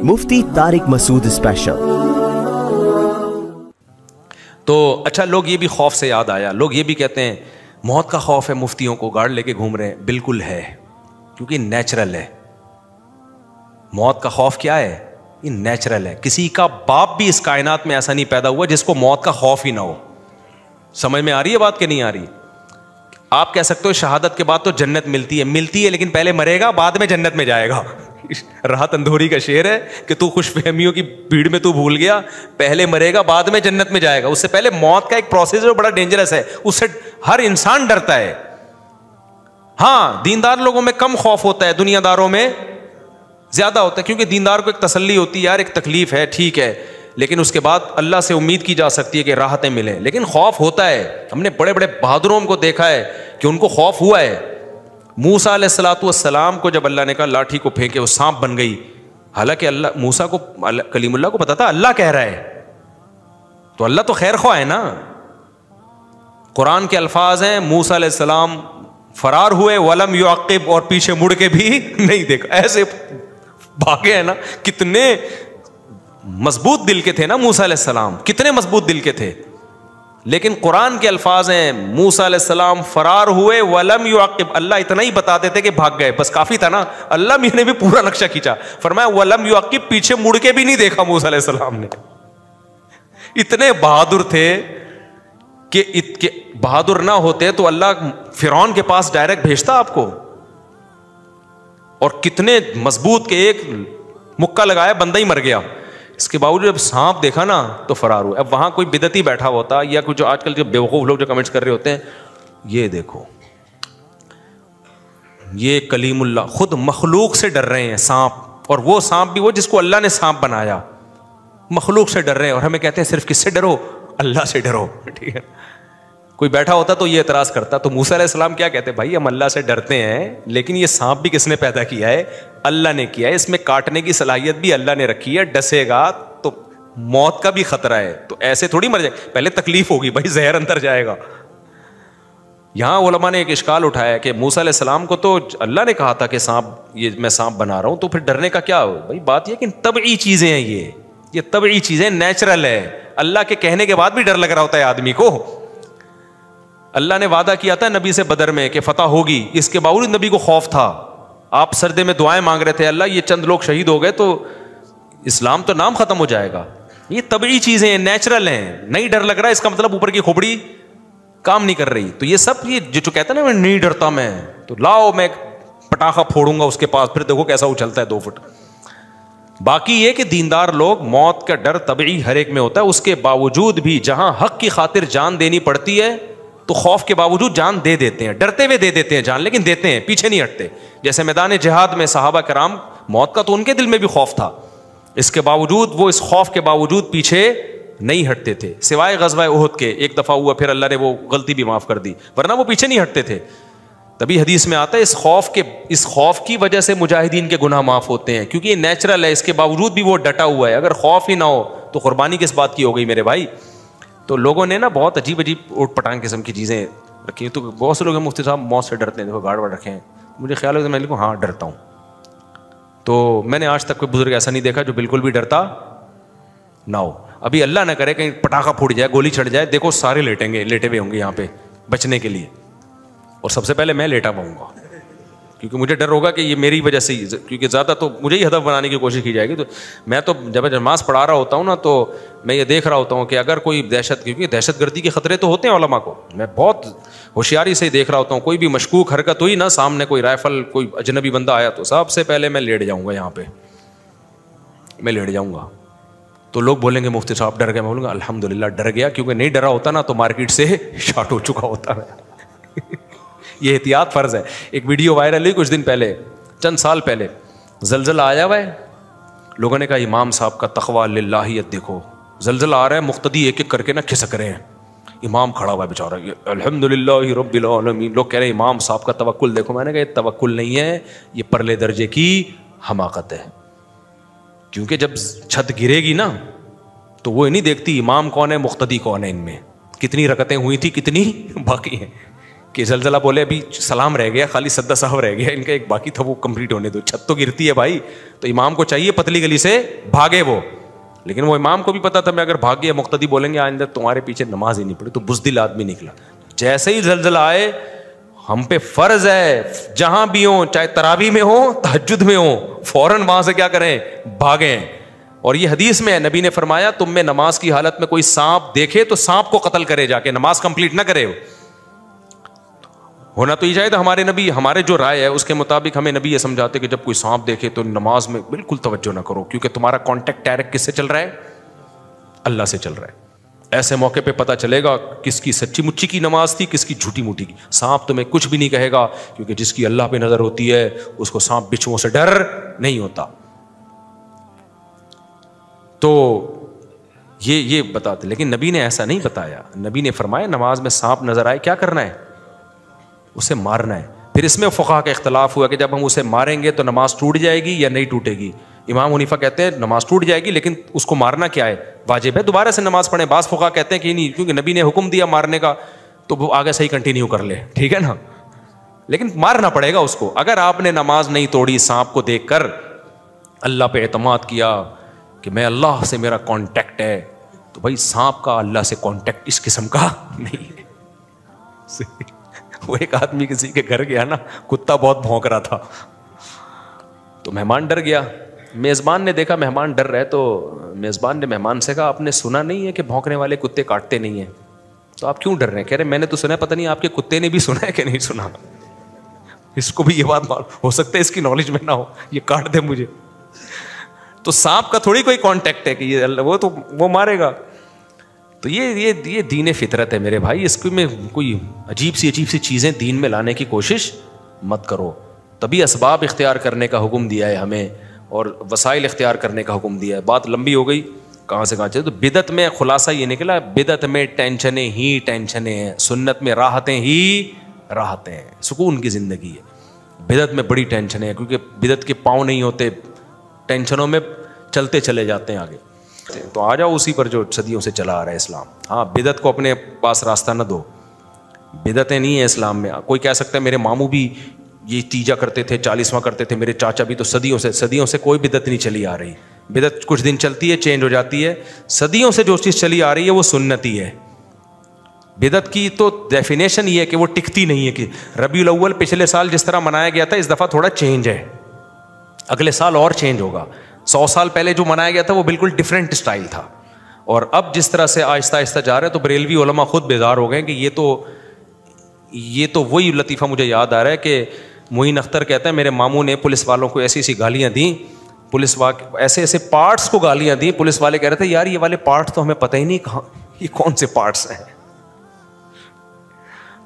مفتی طارق مسعود special. تو اچھا، لوگ یہ بھی خوف سے یاد آیا، لوگ یہ بھی کہتے ہیں موت کا خوف ہے، مفتیوں کو گارڈ لے کے گھوم رہے ہیں۔ بالکل ہے، کیونکہ نیچرل ہے۔ موت کا خوف کیا ہے؟ یہ نیچرل ہے۔ کسی کا باپ بھی اس کائنات میں ایسا نہیں پیدا ہوا جس کو موت کا خوف ہی نہ ہو۔ سمجھ میں آ رہی ہے بات کہ نہیں آ رہی؟ آپ کہہ سکتے ہو شہادت کے بعد تو جنت ملتی ہے لیکن پہلے مرے گا، بعد میں جنت میں جائے گا۔ راحت اندھوری کا شعر ہے کہ تو خوش فہمیوں کی بھیڑ میں تو بھول گیا، پہلے مرے گا بعد میں جنت میں جائے گا۔ اس سے پہلے موت کا ایک پروسیس ہے، بڑا ڈینجرس ہے، اس سے ہر انسان ڈرتا ہے۔ ہاں، دیندار لوگوں میں کم خوف ہوتا ہے، دنیا داروں میں زیادہ ہوتا ہے، کیونکہ دیندار کو ایک تسلی ہوتی ہے، یار ایک تکلیف ہے، ٹھیک ہے، لیکن اس کے بعد اللہ سے امید کی جا سکتی ہے کہ راحتیں ملیں۔ لیکن خوف ہوتا ہے، ہم نے بڑے بڑے بہادروں کو دیکھا ہے کہ ان کو خوف ہوا ہے۔ موسیٰ علیہ الصلوۃ والسلام کو جب اللہ نے کہا لاٹھی کو پھینکے وہ سانپ بن گئی، حالانکہ اللہ موسیٰ کو، کلیم اللہ کو پتا تھا اللہ کہہ رہا ہے، تو اللہ تو خیر خواہ ہے نا۔ قرآن کے الفاظ ہیں موسیٰ علیہ السلام فرار ہوئے ولم یعقب، اور پیچھے مڑ کے بھی نہیں دیکھا، ایسے بھاگے ہیں نا۔ کتنے مضبوط دل کے تھے نا موسیٰ علیہ السلام، کتنے مضبوط دل کے تھے۔ لیکن قرآن کے الفاظ ہیں موسیٰ علیہ السلام فرار ہوئے ولم یعقب، اللہ اتنا ہی بتا دیتے کہ بھاگ گئے، بس کافی تھا نا۔ اللہ نے بھی پورا نقشہ کھینچا، فرمایا ولم یعقب، پیچھے مڑ کے بھی نہیں دیکھا موسیٰ علیہ السلام نے۔ اتنے بہادر تھے کہ بہادر نہ ہوتے تو اللہ فرعون کے پاس ڈائریکٹ بھیجتا آپ کو۔ اور کتنے مضبوط کہ ایک مکہ لگایا بندہ ہی مر گیا، اس کے باوجود جب سانپ دیکھا نا تو فرار ہوئے۔ اب وہاں کوئی بدعتی بیٹھا ہوتا یا کچھ جو آج کل جو بیوقوف لوگ جو کمنٹس کر رہے ہوتے ہیں، یہ دیکھو یہ کلیم اللہ خود مخلوق سے ڈر رہے ہیں، سانپ، اور وہ سانپ بھی وہ جس کو اللہ نے سانپ بنایا، مخلوق سے ڈر رہے ہیں، اور ہمیں کہتے ہیں صرف کس سے ڈرو؟ اللہ سے ڈرو، ٹھیک ہے۔ کوئی بیٹھا ہوتا تو یہ اعتراض کرتا، تو موسیٰ علیہ السلام کیا کہتے ہیں؟ بھائی ہم اللہ سے ڈرتے ہیں لیکن یہ سانپ بھی کس نے پیدا کیا ہے؟ اللہ نے کیا ہے، اس میں کاٹنے کی صلاحیت بھی اللہ نے رکھی ہے، ڈسے گا تو موت کا بھی خطرہ ہے، تو ایسے تھوڑی مر جائے، پہلے تکلیف ہوگی بھائی، زہر اندر جائے گا۔ یہاں علماء نے ایک اشکال اٹھایا کہ موسیٰ علیہ السلام کو تو اللہ نے کہا تھا کہ سانپ، یہ میں سانپ بنا رہا ہوں، تو پھر ڈرنے کا کیا ہو بھائی؟ بات یہ کہ طبعی چیزیں ہیں، یہ طبعی چیزیں، نیچرل ہے۔ اللہ کے کہنے کے بعد بھی ڈر لگ رہا ہوتا ہے آدمی کو۔ اللہ نے وعدہ کیا تھا نبی سے بدر میں کہ فتح ہوگی، اس کے باوجود نبی کو خوف تھا۔ آپ سردے میں دعائیں مانگ رہے تھے، اللہ یہ چند لوگ شہید ہو گئے تو اسلام تو نام ختم ہو جائے گا۔ یہ طبعی چیزیں ہیں، نیچرل ہیں، نہیں ڈر لگ رہا اس کا مطلب اوپر کی کھوپڑی کام نہیں کر رہی۔ تو یہ سب یہ جو کہتا ہے نا میں نہیں ڈرتا، میں تو لاؤ میں پٹاخہ پھوڑوں گا اس کے پاس، پھر دیکھو کیسا اچھلتا ہے 2 فٹ۔ باقی یہ کہ دیندار لوگ، موت کا ڈر طبعی ہر ایک میں ہوتا ہے، اس کے باوجود بھی جہاں حق کی خاطر جان دینی پڑتی ہے تو خوف کے باوجود جان دے دیتے ہیں، ڈرتے ہوئے دے دیتے ہیں جان، لیکن دیتے ہیں، پیچھے نہیں ہٹتے۔ جیسے میدان جہاد میں صحابہ کرام، موت کا تو ان کے دل میں بھی خوف تھا، اس کے باوجود وہ اس خوف کے باوجود پیچھے نہیں ہٹتے تھے، سوائے غزوہ احد کے، ایک دفعہ ہوا پھر اللہ نے وہ غلطی بھی معاف کر دی، ورنہ وہ پیچھے نہیں ہٹتے تھے۔ تبھی حدیث میں آتا ہے اس خوف کی وجہ سے مجاہدین کے گناہ معاف ہوتے ہیں، کیونکہ یہ نیچرل ہے، اس کے باوجود بھی وہ ڈٹا ہوا ہے۔ اگر خوف ہی نہ ہو تو قربانی کس بات کی ہو گئی میرے بھائی؟ تو لوگوں نے نا بہت عجیب اوٹ پٹانگ قسم کی چیزیں رکھی ہیں، تو بہت سے لوگ ہیں مفتی صاحب موت سے ڈرتے ہیں، دیکھو گارڈ وارڈ رکھے ہیں، مجھے خیال ہے میں ہاں ڈرتا ہوں۔ تو میں نے آج تک کوئی بزرگ ایسا نہیں دیکھا جو بالکل بھی ڈرتا نہ ہو۔ ابھی اللہ نہ کرے کہیں پٹاخہ پھوٹ جائے، گولی چڑھ جائے، دیکھو سارے لیٹیں گے، لیٹے ہوئے ہوں گے یہاں پہ بچنے کے لیے، اور سب سے پہلے میں لیٹا پاؤں گا، کیونکہ مجھے ڈر ہوگا کہ یہ میری وجہ سے ہی، کیونکہ زیادہ تو مجھے ہی ہدف بنانے کی کوشش کی جائے گی۔ تو میں تو جب نماز پڑھا رہا ہوتا ہوں نا تو میں یہ دیکھ رہا ہوتا ہوں کہ اگر کوئی کیونکہ دہشت گردی کے خطرے تو ہوتے ہیں علماء کو، میں بہت ہوشیاری سے دیکھ رہا ہوتا ہوں، کوئی بھی مشکوک حرکت ہوئی نا، سامنے کوئی رائفل کوئی اجنبی بندہ آیا تو سب سے پہلے میں لیٹ جاؤں گا، یہاں پہ میں لیٹ جاؤں گا۔ تو لوگ بولیں گے مفتی صاحب ڈر گئے، میں بولوں گا الحمدللہ ڈر گیا، کیونکہ نہیں ڈرا ہوتا نا تو مارکیٹ سے شارٹ ہو چکا ہوتا ہے۔ یہ احتیاط فرض ہے۔ ایک ویڈیو وائرل ہوئی کچھ دن پہلے، چند سال پہلے، زلزلہ آیا ہوا ہے، لوگوں نے کہا امام صاحب کا تقویٰ للہیت دیکھو، زلزلہ آ رہا ہے، مقتدی ایک ایک کر کے نا کھسک رہے ہیں، امام کھڑا ہوا ہے بیچارہ، الحمدللہ رب العالمین، لوگ کہہ رہے ہیں امام صاحب کا توکل دیکھو۔ میں نے کہا یہ توکل نہیں ہے، یہ پرلے درجے کی حماقت ہے، کیونکہ جب چھت گرے گی نا تو وہ نہیں دیکھتی امام کون ہے مقتدی کون ہے، ان میں کتنی رکعتیں ہوئی تھی کتنی باقی ہیں، کہ زلزلہ بولے ابھی سلام رہ گیا, خالی سدا صاحب رہ گیا, ان کا ایک باقی تھا وہ کمپلیٹ ہونے دو, چھت تو گرتی ہے بھائی. تو امام کو چاہیے پتلی گلی سے بھاگے وہ, لیکن وہ امام کو بھی پتا تھا میں اگر بھاگ گیا مقتدی بولیں گے آئندہ تمہارے پیچھے نماز ہی نہیں پڑی, تو بزدل آدمی نکلا. جیسے ہی زلزلہ آئے ہم پہ فرض ہے جہاں بھی ہوں, چاہے تراویح میں ہوں تہجد میں ہوں, فوراً وہاں سے کیا کریں, بھاگیں. اور یہ حدیث میں ہے, نبی نے فرمایا تم میں نماز کی حالت میں کوئی سانپ دیکھے تو سانپ کو قتل کرے, جا کے نماز کمپلیٹ نہ کرے. ہونا تو یہ چاہیے تھا. ہمارے نبی, ہمارے جو رائے ہے اس کے مطابق ہمیں نبی یہ سمجھاتے کہ جب کوئی سانپ دیکھے تو نماز میں بالکل توجہ نہ کرو, کیونکہ تمہارا کانٹیکٹ ڈائریکٹ کس سے چل رہا ہے, اللہ سے چل رہا ہے. ایسے موقع پہ پتہ چلے گا کس کی سچی مچی کی نماز تھی, کس کی جھوٹی موٹی کی. سانپ تمہیں کچھ بھی نہیں کہے گا, کیونکہ جس کی اللہ پہ نظر ہوتی ہے اس کو سانپ بچھوؤں سے ڈر نہیں ہوتا. تو یہ بتاتے, لیکن نبی نے ایسا نہیں بتایا. نبی نے فرمایا نماز میں سانپ نظر آئے کیا کرنا ہے, اسے مارنا ہے. پھر اس میں فقہا کا اختلاف ہوا کہ جب ہم اسے ماریں گے تو نماز ٹوٹ جائے گی یا نہیں ٹوٹے گی. امام حنیفہ کہتے ہیں نماز ٹوٹ جائے گی, لیکن اس کو مارنا کیا ہے, واجب ہے, دوبارہ سے نماز پڑھیں. بعض فقہا کہتے ہیں کہ نہیں, کیونکہ نبی نے حکم دیا مارنے کا تو وہ آگے صحیح کنٹینیو کر لے, ٹھیک ہے نا, لیکن مارنا پڑے گا اس کو. اگر آپ نے نماز نہیں توڑی سانپ کو دیکھ کر, اللہ پہ اعتماد کیا کہ میں اللہ سے میرا کانٹیکٹ ہے, تو بھائی سانپ کا اللہ سے کانٹیکٹ اس قسم کا نہیں ہے. وہ ایک آدمی کسی کے گھر گیا نا, کتا بہت بھونک رہا تھا, تو مہمان ڈر گیا. میزبان نے دیکھا مہمان ڈر رہے, تو میزبان نے مہمان سے کہا آپ نے سنا نہیں ہے کہ بھونکنے والے کتے کاٹتے نہیں ہیں, تو آپ کیوں ڈر رہے ہیں؟ کہہ رہے میں نے تو سنا ہے, پتہ نہیں آپ کے کتے نے بھی سنا ہے کہ نہیں سنا. اس کو بھی یہ بات ہو سکتا ہے اس کی نالج میں نہ ہو, یہ کاٹ دے مجھے. تو سانپ کا تھوڑی کوئی کانٹیکٹ ہے کہ یہ وہ تو وہ مارے گا. تو یہ دین فطرت ہے میرے بھائی, اس میں کوئی عجیب سی چیزیں دین میں لانے کی کوشش مت کرو. تبھی اسباب اختیار کرنے کا حکم دیا ہے ہمیں, اور وسائل اختیار کرنے کا حکم دیا ہے. بات لمبی ہو گئی, کہاں سے کہاں چلے. تو بدعت میں خلاصہ یہ نکلا, بدعت میں ٹینشنیں ہی ٹینشنیں ہیں, سنت میں راحتیں ہی راحتیں ہیں, سکون کی زندگی ہے. بدعت میں بڑی ٹینشنیں ہیں, کیونکہ بدعت کے پاؤں نہیں ہوتے, ٹینشنوں میں چلتے چلے جاتے ہیں آگے. تو آ جاؤ اسی پر جو صدیوں سے چلا آ رہا ہے اسلام. ہاں, بدعت کو اپنے پاس راستہ نہ دو, بدعتیں نہیں ہیں اسلام میں. کوئی کہہ سکتا ہے میرے ماموں بھی یہ تیجا کرتے تھے, 40واں کرتے تھے, میرے چاچا بھی, تو صدیوں سے کوئی بدعت نہیں چلی آ رہی. بدعت کچھ دن چلتی ہے, چینج ہو جاتی ہے. صدیوں سے جو چیز چلی آ رہی ہے وہ سنتی ہے. بدعت کی تو ڈیفینیشن یہ ہے کہ وہ ٹکتی نہیں ہے. کہ ربیع الاول پچھلے سال جس طرح منایا گیا تھا اس دفعہ تھوڑا چینج ہے, اگلے سال اور چینج ہوگا. 100 سال پہلے جو منایا گیا تھا وہ بالکل ڈفرینٹ اسٹائل تھا, اور اب جس طرح سے آہستہ آہستہ جا رہے ہیں, تو بریلوی علماء خود بیدار ہو گئے کہ یہ تو وہی لطیفہ مجھے یاد آ رہا ہے کہ معین اختر کہتا ہے میرے ماموں نے پولیس والوں کو ایسی ایسی گالیاں دیں, ایسے پارٹس کو گالیاں دیں. پولیس والے کہہ رہے تھے یار یہ والے پارٹس تو ہمیں پتہ ہی نہیں کہاں, یہ کون سے پارٹس ہیں.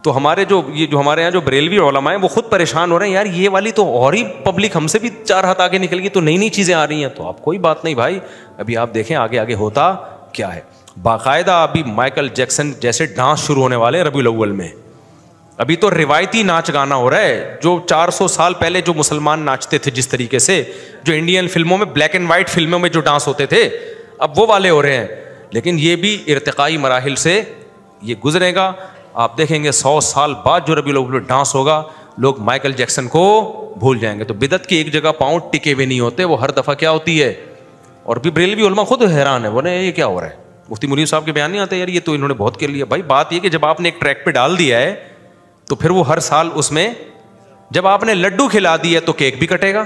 تو ہمارے جو ہمارے یہاں جو بریلوی علماء ہیں وہ خود پریشان ہو رہے ہیں, یار یہ والی تو اور ہی پبلک ہم سے بھی 4 ہاتھ آگے نکل گئی, تو نئی چیزیں آ رہی ہیں. تو آپ کوئی بات نہیں بھائی, ابھی آپ دیکھیں آگے ہوتا کیا ہے. باقاعدہ ابھی مائیکل جیکسن جیسے ڈانس شروع ہونے والے ہیں ربیع الاول میں. ابھی تو روایتی ناچ گانا ہو رہا ہے, جو 400 سال پہلے جو مسلمان ناچتے تھے جس طریقے سے, جو انڈین فلموں میں بلیک اینڈ وائٹ فلموں میں جو ڈانس ہوتے تھے, اب وہ والے ہو رہے ہیں. لیکن یہ بھی ارتقائی مراحل سے یہ گزرے گا. آپ دیکھیں گے 100 سال بعد جو ربیع الاول ڈانس ہوگا, لوگ مائیکل جیکسن کو بھول جائیں گے. تو بدعت کی ایک جگہ پاؤں ٹکے ہوئے نہیں ہوتے, وہ ہر دفعہ کیا ہوتی ہے. اور بھی بریلوی علماء خود حیران ہے, بولے یہ کیا ہو رہا ہے. مفتی مرید صاحب کے بیان نہیں آتے یار یہ تو انہوں نے بہت کر لیا. بھائی بات یہ کہ جب آپ نے ایک ٹریک پہ ڈال دیا ہے تو پھر وہ ہر سال اس میں, جب آپ نے لڈو کھلا دی ہے تو کیک بھی کٹے گا.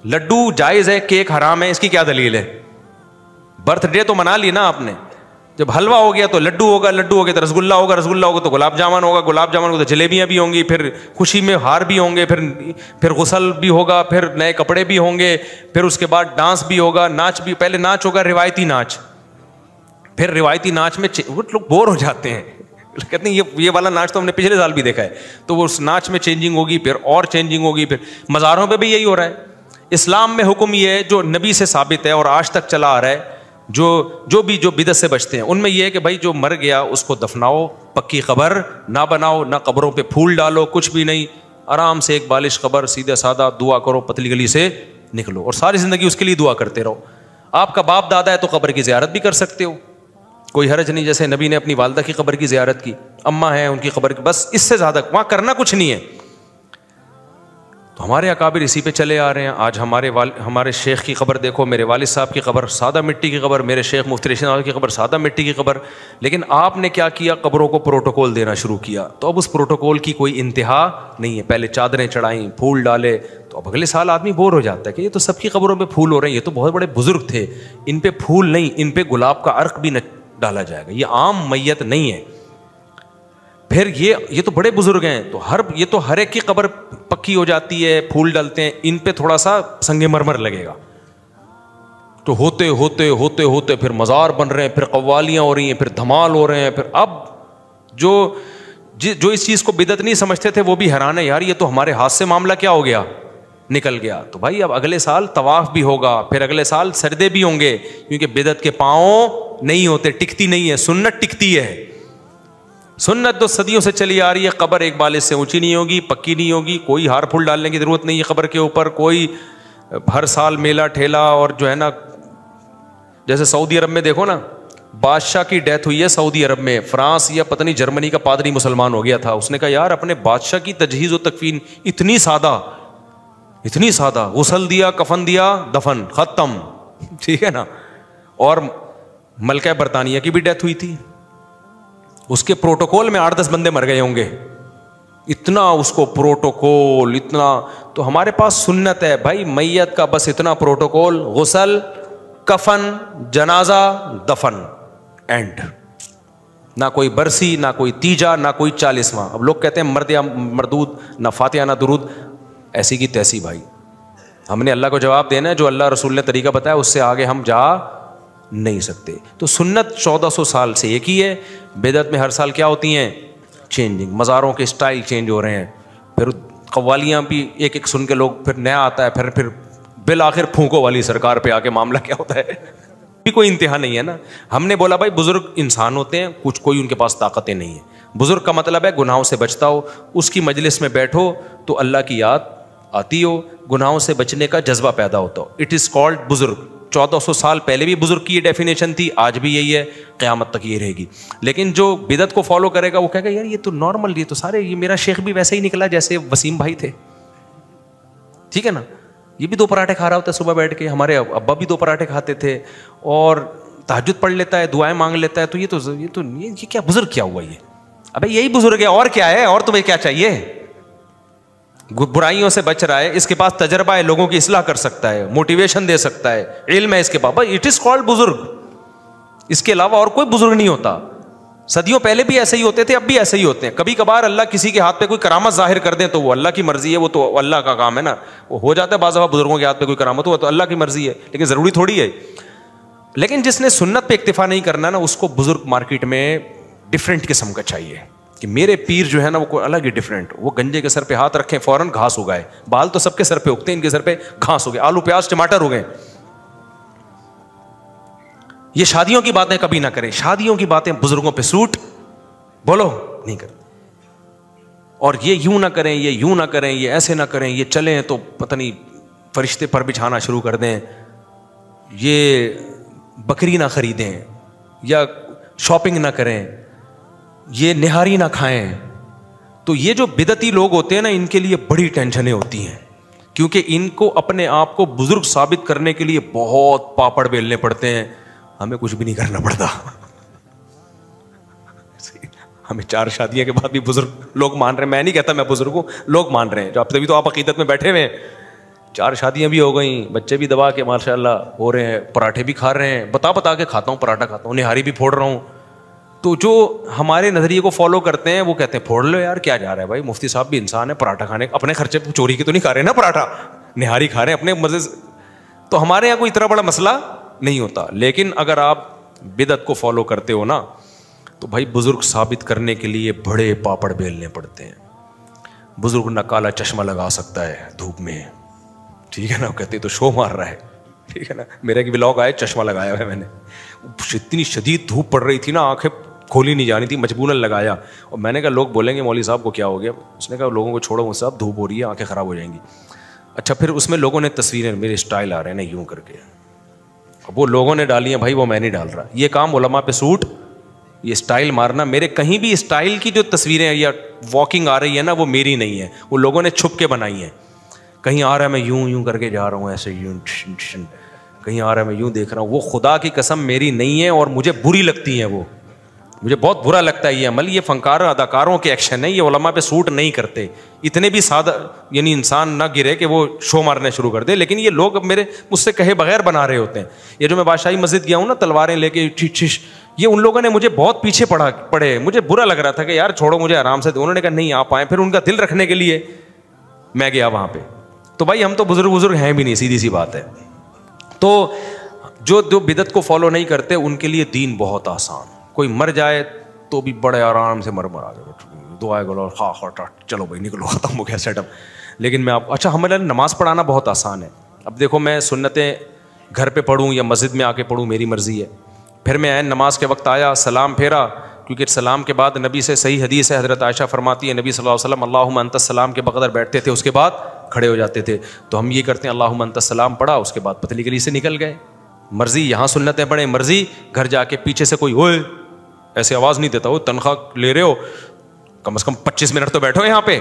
لڈو جائز ہے, کیک حرام ہے, اس کی کیا دلیل ہے. برتھ ڈے تو منا لی نا آپ نے, جب حلوہ ہو گیا تو لڈو ہوگا, لڈو ہو گیا تو رسگلہ ہوگا, رسگلہ ہوگا تو گلاب جامن ہوگا, گلاب جامن ہوگا تو جلیبیاں بھی ہوں گی, پھر خوشی میں ہار بھی ہوں گے, پھر غسل بھی ہوگا, پھر نئے کپڑے بھی ہوں گے, پھر اس کے بعد ڈانس بھی ہوگا, ناچ بھی. پہلے ناچ ہوگا روایتی ناچ, پھر روایتی ناچ میں وہ لوگ بور ہو جاتے ہیں, کہتے ہیں یہ والا ناچ تو ہم نے پچھلے سال بھی دیکھا ہے. تو وہ اس ناچ میں چینجنگ ہوگی, پھر اور چینجنگ ہوگی, پھر مزاروں پہ بھی یہی ہو رہا ہے. اسلام میں حکم یہ ہے جو نبی سے ثابت ہے اور آج تک چلا آ رہا ہے, جو بدعت سے بچتے ہیں ان میں یہ ہے کہ بھائی جو مر گیا اس کو دفناؤ, پکی قبر نہ بناؤ, نہ قبروں پہ پھول ڈالو, کچھ بھی نہیں, آرام سے ایک بالش قبر, سیدھا سادہ دعا کرو, پتلی گلی سے نکلو, اور ساری زندگی اس کے لیے دعا کرتے رہو. آپ کا باپ دادا ہے تو قبر کی زیارت بھی کر سکتے ہو, کوئی حرج نہیں. جیسے نبی نے اپنی والدہ کی قبر کی زیارت کی, اماں ہیں ان کی قبر کی, بس اس سے زیادہ وہاں کرنا کچھ نہیں ہے. تو ہمارے اکابر اسی پہ چلے آ رہے ہیں. آج ہمارے شیخ کی قبر دیکھو, میرے والد صاحب کی قبر سادہ مٹی کی قبر, میرے شیخ مفتی رشید احمد کی قبر سادہ مٹی کی قبر. لیکن آپ نے کیا کیا, قبروں کو پروٹوکول دینا شروع کیا. تو اب اس پروٹوکول کی کوئی انتہا نہیں ہے. پہلے چادریں چڑھائیں, پھول ڈالے, تو اب اگلے سال آدمی بور ہو جاتا ہے کہ یہ تو سب کی قبروں پہ پھول ہو رہے ہیں, یہ تو بہت بڑے بزرگ تھے, ان پہ پھول نہیں, ان پہ گلاب کا عرق بھی نہ ڈالا جائے گا, یہ عام میت نہیں ہے. پھر یہ تو بڑے بزرگ ہیں, تو یہ تو ہر ایک کی قبر پکی ہو جاتی ہے, پھول ڈالتے ہیں, ان پہ تھوڑا سا سنگ مرمر لگے گا. تو ہوتے ہوتے ہوتے ہوتے پھر مزار بن رہے ہیں, پھر قوالیاں ہو رہی ہیں, پھر دھمال ہو رہے ہیں. پھر اب جو اس چیز کو بدعت نہیں سمجھتے تھے وہ بھی حیران ہے, یار یہ تو ہمارے ہاتھ سے معاملہ کیا ہو گیا, نکل گیا. تو بھائی اب اگلے سال طواف بھی ہوگا, پھر اگلے سال سجدے بھی ہوں گے, کیونکہ بدعت کے پاؤں نہیں ہوتے, ٹکتی نہیں ہے, سنت ٹکتی ہے. سنت تو صدیوں سے چلی آ رہی ہے. قبر ایک بالش سے اونچی نہیں ہوگی, پکی نہیں ہوگی, کوئی ہار پھول ڈالنے کی ضرورت نہیں ہے قبر کے اوپر, کوئی ہر سال میلہ ٹھیلا. اور جو ہے نا, جیسے سعودی عرب میں دیکھو نا, بادشاہ کی ڈیتھ ہوئی ہے سعودی عرب میں, فرانس یا پتہ نہیں جرمنی کا پادری مسلمان ہو گیا تھا, اس نے کہا یار اپنے بادشاہ کی تجہیز و تکفین اتنی سادہ, غسل دیا, کفن دیا, دفن, ختم. ٹھیک ہے نا. اور ملکہ برطانیہ کی بھی ڈیتھ ہوئی تھی, اس کے پروٹوکول میں 8-10 بندے مر گئے ہوں گے, اتنا اس کو پروٹوکول, اتنا. تو ہمارے پاس سنت ہے بھائی, میت کا بس اتنا پروٹوکول, غسل, کفن, جنازہ, دفن, اینڈ. نہ کوئی برسی, نہ کوئی تیجا, نہ کوئی 40واں. اب لوگ کہتے ہیں مرد یا مردود, نہ فاتحہ نہ درود, ایسی کی تیسی. بھائی ہم نے اللہ کو جواب دینا ہے, جو اللہ رسول نے طریقہ بتایا اس سے آگے ہم جا نہیں سکتے. تو سنت 1400 سال سے ایک ہی ہے. بدعت میں ہر سال کیا ہوتی ہیں, چینجنگ, مزاروں کے اسٹائل چینج ہو رہے ہیں, پھر قوالیاں بھی ایک ایک سن کے لوگ, پھر نیا آتا ہے, پھر بالآخر پھونکو والی سرکار پہ آ کے معاملہ کیا ہوتا ہے. بھی کوئی انتہا نہیں ہے نا. ہم نے بولا بھائی بزرگ انسان ہوتے ہیں, کچھ کوئی ان کے پاس طاقتیں نہیں ہیں. بزرگ کا مطلب ہے گناہوں سے بچتا ہو, اس کی مجلس میں بیٹھو تو اللہ کی یاد آتی ہو, گناہوں سے بچنے کا جذبہ پیدا ہوتا ہو. اٹ از کالڈ بزرگ. 1400 سال پہلے بھی بزرگ کی یہ ڈیفینیشن تھی, آج بھی یہی ہے, قیامت تک یہ رہے گی. لیکن جو بدعت کو فالو کرے گا وہ کہے گا یار یہ تو نارمل, یہ تو سارے, یہ میرا شیخ بھی ویسے ہی نکلا جیسے وسیم بھائی تھے. ٹھیک ہے نا, یہ بھی 2 پراٹھے کھا رہا ہوتا ہے صبح بیٹھ کے, ہمارے ابا بھی 2 پراٹھے کھاتے تھے, اور تہجد پڑھ لیتا ہے, دعائیں مانگ لیتا ہے. تو یہ کیا بزرگ کیا ہوا یہ؟ ابے یہی بزرگ ہے, اور کیا ہے, اور تمہیں کیا چاہیے؟ برائیوں سے بچ رہا ہے, اس کے پاس تجربہ ہے, لوگوں کی اصلاح کر سکتا ہے, موٹیویشن دے سکتا ہے, علم ہے اس کے پاس, اٹ از کالڈ بزرگ. اس کے علاوہ اور کوئی بزرگ نہیں ہوتا. صدیوں پہلے بھی ایسے ہی ہوتے تھے, اب بھی ایسے ہی ہوتے ہیں. کبھی کبھار اللہ کسی کے ہاتھ پہ کوئی کرامت ظاہر کر دیں تو وہ اللہ کی مرضی ہے, وہ تو اللہ کا کام ہے نا, وہ ہو جاتا ہے بعض دفعہ بزرگوں کے ہاتھ پہ کوئی کرامت ہوا تو اللہ کی مرضی ہے, لیکن ضروری تھوڑی ہے. لیکن جس نے سنت پہ اکتفا نہیں کرنا نا, اس کو بزرگ مارکیٹ میں ڈفرینٹ قسم کا چاہیے کہ میرے پیر جو ہے نا وہ کوئی الگ ہی ڈفرینٹ. وہ گنجے کے سر پہ ہاتھ رکھیں فوراً گھاس اگائے, بال تو سب کے سر پہ اگتے ہیں, ان کے سر پہ گھاس ہو گئے, آلو پیاز ٹماٹر ہو گئے. یہ شادیوں کی باتیں کبھی نہ کریں, شادیوں کی باتیں بزرگوں پہ سوٹ بولو نہیں کرتے. اور یہ یوں نہ کریں, یہ یوں نہ کریں, یہ ایسے نہ کریں, یہ چلیں تو پتہ نہیں فرشتے پر بچھانا شروع کر دیں, یہ بکری نہ خریدیں, یا شاپنگ نہ کریں, یہ نہاری نہ کھائیں. تو یہ جو بدعتی لوگ ہوتے ہیں نا, ان کے لیے بڑی ٹینشنیں ہوتی ہیں, کیونکہ ان کو اپنے آپ کو بزرگ ثابت کرنے کے لیے بہت پاپڑ بیلنے پڑتے ہیں. ہمیں کچھ بھی نہیں کرنا پڑتا. ہمیں 4 شادیاں کے بعد بھی بزرگ لوگ مان رہے ہیں. میں نہیں کہتا میں بزرگ ہوں, لوگ مان رہے ہیں. جو تبھی تو آپ عقیدت میں بیٹھے ہوئے ہیں. 4 شادیاں بھی ہو گئیں, بچے بھی دبا کے ماشاء اللہ ہو رہے ہیں, پراٹھے بھی کھا رہے ہیں, بتا کے کھاتا ہوں, پراٹھا کھاتا ہوں, نہاری بھی پھوڑ رہا ہوں. تو جو ہمارے نظریے کو فالو کرتے ہیں وہ کہتے ہیں پھوڑ لو یار, کیا جا رہا ہے بھائی, مفتی صاحب بھی انسان ہے, پراٹھا کھانے اپنے خرچے پہ چوری کے تو نہیں کھا رہے نا, پراٹھا نہاری کھا رہے ہیں اپنے مزے سے. تو ہمارے یہاں کوئی اتنا بڑا مسئلہ نہیں ہوتا. لیکن اگر آپ بدعت کو فالو کرتے ہو نا, تو بھائی بزرگ ثابت کرنے کے لیے بڑے پاپڑ بیلنے پڑتے ہیں. بزرگ نہ کالا چشمہ لگا سکتا ہے دھوپ میں, ٹھیک ہے نا, کہتے تو شو مار رہا ہے, ٹھیک ہے نا. میرا ایک ولاگ آیا, چشمہ لگایا ہوا ہے میں نے, اتنی شدید دھوپ پڑ رہی تھی نا, آنکھیں کھولی نہیں جانی تھی, مجبوراً لگایا. اور میں نے کہا لوگ بولیں گے مولوی صاحب کو کیا ہو گیا. اس نے کہا لوگوں کو چھوڑو مجھ صاحب, دھوپ ہو رہی ہے, آنکھیں خراب ہو جائیں گی. اچھا پھر اس میں لوگوں نے تصویریں, میرے اسٹائل آ رہے ہیں نا یوں کر کے, وہ لوگوں نے ڈالی ہیں بھائی, وہ میں نہیں ڈال رہا. یہ کام علماء پہ سوٹ یہ اسٹائل مارنا، میرے کہیں بھی اسٹائل کی جو تصویریں یا واکنگ آ رہی ہے نا وہ میری نہیں ہے، وہ لوگوں نے چھپ کے بنائی ہیں. کہیں آ رہا ہے میں یوں کر کے جا رہا ہوں ایسے یوں، کہیں آ رہا ہے میں یوں دیکھ رہا ہوں، وہ خدا کی قسم میری نہیں ہے اور مجھے بری لگتی ہیں. وہ مجھے بہت برا لگتا ہے یہ عمل. یہ فنکار اداکاروں کے ایکشن ہے، یہ علماء پہ سوٹ نہیں کرتے. اتنے بھی سادہ یعنی انسان نہ گرے کہ وہ شو مارنے شروع کر دے، لیکن یہ لوگ اب میرے مجھ سے کہے بغیر بنا رہے ہوتے ہیں. یہ جو میں بادشاہی مسجد گیا ہوں نا تلواریں لے کے یہ ان لوگوں نے مجھے بہت پیچھے پڑے. مجھے برا لگ رہا تھا کہ یار چھوڑو مجھے آرام سے. انہوں نے کہا نہیں آپ آئیں. پھر ان کا دل رکھنے کے لیے میں گیا وہاں پہ. تو بھائی ہم تو بزرگ ہیں بھی نہیں، سیدھی سی بات ہے. تو جو بدعت کو فالو نہیں کرتے ان کے لیے دین بہت آسان. کوئی مر جائے تو بھی بڑے آرام سے مر آ جائے، دعائیں گلو چلو بھائی نکلو ختم ہو گیا سیٹ اپ. لیکن میں آپ اچھا ہمارے نماز پڑھانا بہت آسان ہے. اب دیکھو میں سنتیں گھر پہ پڑھوں یا مسجد میں آ کے پڑھوں میری مرضی ہے. پھر میں نماز کے وقت آیا سلام پھیرا، کیونکہ سلام کے بعد نبی سے صحیح حدیث ہے، حضرت عائشہ فرماتی ہے نبی صلی اللہ علیہ وسلم اللہم انت السلام کے بغیر بیٹھتے تھے، اس کے بعد کھڑے ہو جاتے تھے. تو ہم یہ کرتے ہیں اللہم انت السلام پڑھا، اس کے بعد پتلی گلی سے نکل گئے. مرضی یہاں سنتیں پڑھیں، مرضی گھر جا کے پیچھے سے کوئی ہوئے ایسے آواز نہیں دیتا، وہ تنخواہ لے رہے ہو کم از کم 25 منٹ تو بیٹھو یہاں پہ،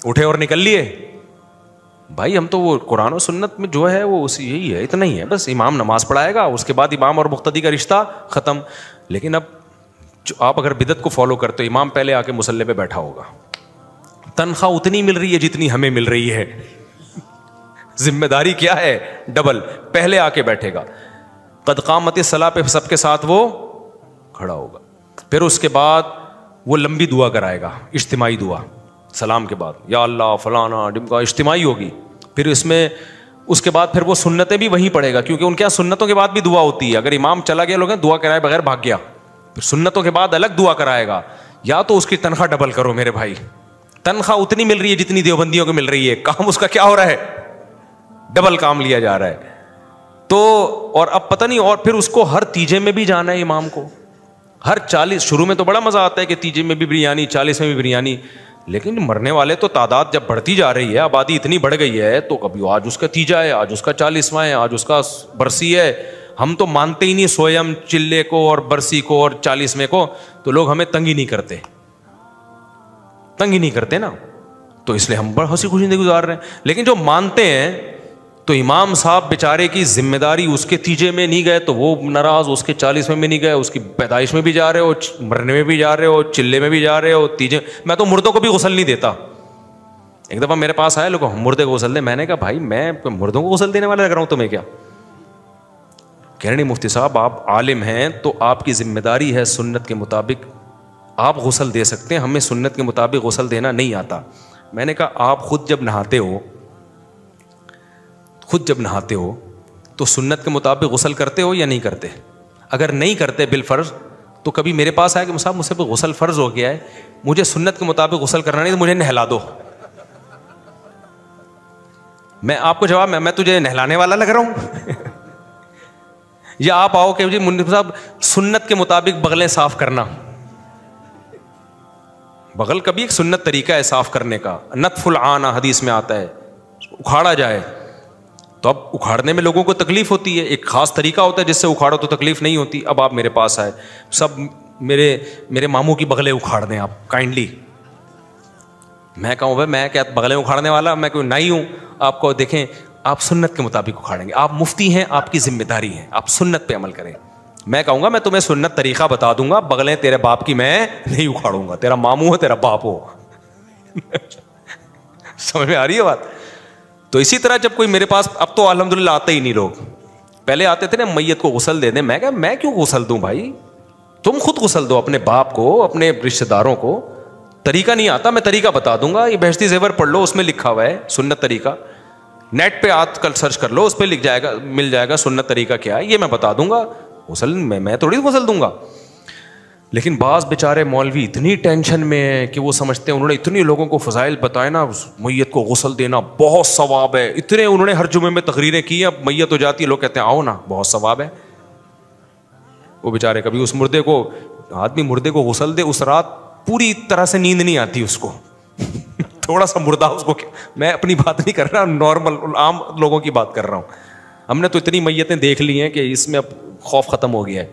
اٹھے اور نکل لیے. بھائی ہم تو وہ قرآن و سنت میں جو ہے وہ اسی یہی ہے، اتنا ہی ہے بس. امام نماز پڑھائے گا، اس کے بعد امام اور مقتدی کا رشتہ ختم. لیکن اب جو آپ اگر بدعت کو فالو کرتے ہو، امام پہلے آ کے مصلی پہ بیٹھا ہوگا، تنخواہ اتنی مل رہی ہے جتنی ہمیں مل رہی ہے، ذمہ داری کیا ہے ڈبل. پہلے آ کے بیٹھے گا، قد قامت الصلاۃ پہ سب کے ساتھ وہ کھڑا ہوگا. پھر اس کے بعد وہ لمبی دعا کرائے گا، اجتماعی دعا سلام کے بعد، یا اللہ فلانا ڈمکا اجتماعی ہوگی. پھر اس کے بعد پھر وہ سنتیں بھی وہیں پڑھے گا، کیونکہ ان کے یہاں سنتوں کے بعد بھی دعا ہوتی ہے. اگر امام چلا گیا لوگ دعا کرائے بغیر بھاگ گیا، پھر سنتوں کے بعد الگ دعا کرائے گا. یا تو اس کی تنخواہ ڈبل کرو میرے بھائی، تنخواہ اتنی مل رہی ہے جتنی دیوبندیوں کو مل رہی ہے، کام اس کا کیا ہو رہا ہے، ڈبل کام لیا جا رہا ہے. تو اور اب پتہ نہیں، اور پھر اس کو ہر تیجے میں بھی جانا ہے امام کو، ہر 40. شروع میں تو بڑا مزہ آتا ہے کہ تیجے میں بھی بریانی، 40 میں بھی بریانی، لیکن مرنے والے تو تعداد جب بڑھتی جا رہی ہے، آبادی اتنی بڑھ گئی ہے، تو کبھی آج اس کا تیجا ہے، آج اس کا 40واں ہے، آج اس کا برسی ہے. ہم تو مانتے ہی نہیں سویم چلے کو اور برسی کو اور 40ویں کو، تو لوگ ہمیں تنگ ہی نہیں کرتے نا. تو اس لیے ہم بڑا ہنسی خوشی زندگی گزار رہے ہیں. لیکن جو مانتے ہیں تو امام صاحب بیچارے کی ذمہ داری، اس کے تیجے میں نہیں گئے تو وہ ناراض، اس کے 40ویں میں نہیں گئے، اس کی پیدائش میں بھی جا رہے ہو، مرنے میں بھی جا رہے ہو، چلے میں بھی جا رہے ہو، تیجے. میں تو مردوں کو بھی غسل نہیں دیتا. ایک دفعہ میرے پاس آئے لوگ مردے کو غسل دیں، میں نے کہا بھائی میں مردوں کو غسل دینے والا لگ رہا ہوں تمہیں کیا؟ کہہ رہے نہیں مفتی صاحب آپ عالم ہیں تو آپ کی ذمہ داری ہے سنت کے مطابق آپ غسل دے سکتے ہیں، ہمیں سنت کے مطابق غسل دینا نہیں آتا. میں نے کہا آپ خود جب نہاتے ہو تو سنت کے مطابق غسل کرتے ہو یا نہیں کرتے؟ اگر نہیں کرتے بالفرض تو کبھی میرے پاس آیا کہ صاحب مجھ سے غسل فرض ہو گیا ہے، مجھے سنت کے مطابق غسل کرنا نہیں تو مجھے نہلا دو. میں آپ کو جواب میں تجھے نہلانے والا لگ رہا ہوں یا آپ آؤ کہ جی منصف صاحب سنت کے مطابق بغلیں صاف کرنا. بغل کا بھی ایک سنت طریقہ ہے صاف کرنے کا، نتف العانہ حدیث میں آتا ہے، اکھاڑا جائے. تو اب اکھاڑنے میں لوگوں کو تکلیف ہوتی ہے، ایک خاص طریقہ ہوتا ہے جس سے اکھاڑو تو تکلیف نہیں ہوتی. اب آپ میرے پاس آئے، سب میرے ماموں کی بغلیں اکھاڑ دیں آپ کائنڈلی. میں کہوں بھائی میں کیا بغلیں اکھاڑنے والا، میں کوئی نہیں ہوں. آپ کو دیکھیں آپ سنت کے مطابق اکھاڑیں گے، آپ مفتی ہیں، آپ کی ذمہ داری ہے، آپ سنت پہ عمل کریں. میں کہوں گا میں تمہیں سنت طریقہ بتا دوں گا، بغلیں تیرے باپ کی میں نہیں اکھاڑوں گا، تیرا ماموں ہو تیرا باپ ہو سمجھ میں آ رہی ہے بات؟ تو اسی طرح جب کوئی میرے پاس، اب تو الحمدللہ آتے ہی نہیں لوگ، پہلے آتے تھے نا میت کو غسل دے دیں. میں کہا میں کیوں غسل دوں بھائی، تم خود غسل دو اپنے باپ کو، اپنے رشتہ داروں کو. طریقہ نہیں آتا میں طریقہ بتا دوں گا. یہ بہشتی زیور پڑھ لو، اس میں لکھا ہوا ہے سنت طریقہ. نیٹ پہ آج کل سرچ کر لو، اس پہ لکھ جائے گا، مل جائے گا سنت طریقہ کیا ہے، یہ میں بتا دوں گا. غسل میں تھوڑی غسل دوں گا. لیکن بعض بیچارے مولوی اتنی ٹینشن میں ہیں کہ وہ سمجھتے ہیں انہوں نے اتنی لوگوں کو فضائل بتائے نا، میت کو غسل دینا بہت ثواب ہے، اتنے انہوں نے ہر جمعے میں تقریریں کی ہیں. اب میت ہو جاتی ہے، لوگ کہتے ہیں آؤ نا بہت ثواب ہے. وہ بیچارے کبھی اس مردے کو، آدمی مردے کو غسل دے، اس رات پوری طرح سے نیند نہیں آتی اس کو تھوڑا سا مردہ اس کو. میں اپنی بات نہیں کر رہا، نارمل عام لوگوں کی بات کر رہا ہوں. ہم نے تو اتنی میتیں دیکھ لی ہیں کہ اس میں اب خوف ختم ہو گیا ہے.